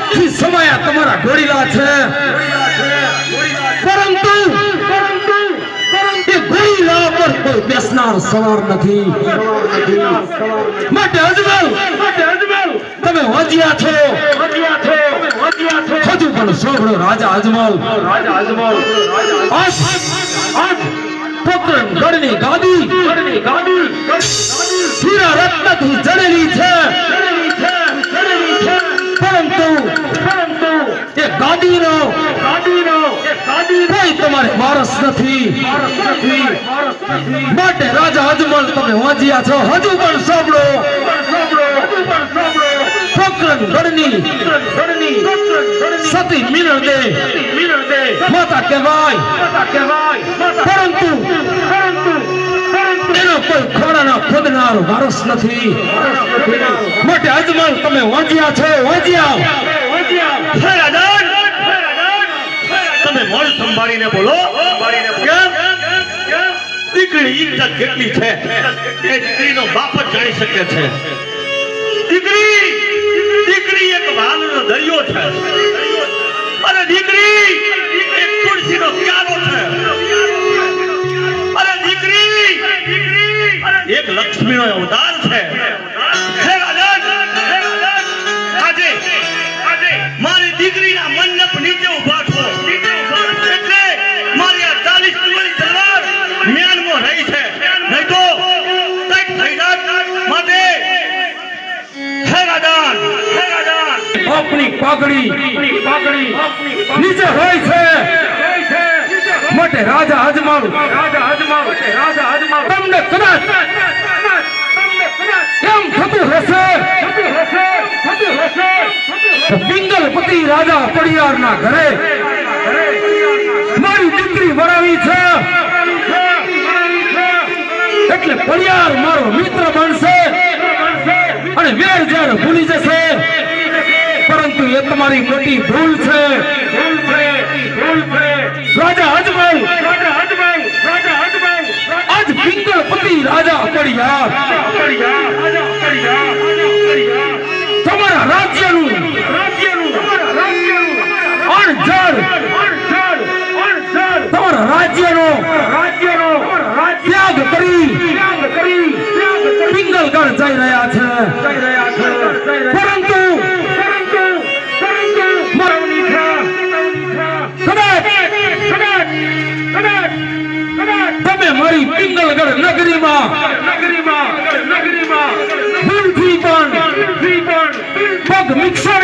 આજથી સમય તમારા ઘોડીલા છે, પરંતુ એ ઘોડીલા પર કોઈ બેસનાર સવાર નથી. માટે અજમલ તમે વાજ્યા છો, હજુ પણ સોગડો રાજા અજમલ. પોકરણગઢની ગાદી હીરા રત્નથી જડેલી છે, પરંતુ એ ગાદીનો કોઈ તમારે વારસ નથી. માટે રાજા અજમલ તમે વાંચ્યા છો, હજુ પણ સાંભળો. પોકરણગઢની સતી મિનળ દે માતા કહેવાય, પરંતુ એનો કોઈ ખોડાના ખોદનાર વારસ નથી. માટે અજમલ તમે વાંચ્યા છો, વાંચ્યા. તમે મોલ સંભાળીને બોલો. દીકરી ઇજ્જત કેટલી છે એ દીકરીનો બાપ જ જાણી શકે છે. દીકરી એક વાલનો દરિયો છે, અને દીકરી એક તુલસીનો ક્યારો છે, અને દીકરી એક લક્ષ્મીનો અવતાર છે. આજે મારી દીકરીના મંડપ નીચે ઉભા છો, એટલે મારી આ 40 કિલોની તલવાર મ્યાનમાં રહી છે, નહીં તો કંઈક થઈ જાત. માટે હે રાજાન, આપણી પાઘડી નીચે હોય છે. માટે રાજા અજમલ તમને કદાચ એમ થતું હશે પિંગલપતિ રાજા પડિયારના ઘરે મારી દીકરી વરાવી છે, એટલે પડિયાર મારો મિત્ર બનશે અને વેર ઝેર ભૂલી જશે. પરંતુ એ તમારી મોટી ભૂલ છે. રાજા અજમલ આજ પિંગલપતિ રાજા પડિયાર તમારા રાજ્યનું અણજડ તમારા રાજ્યનો ત્યાગ કરી પિંગલગઢ જઈ રહ્યા છે. પરંતુ તમે મારી પિંગલગઢ નગરીમાં ભૂલથી પણ પગ મિક્ષણ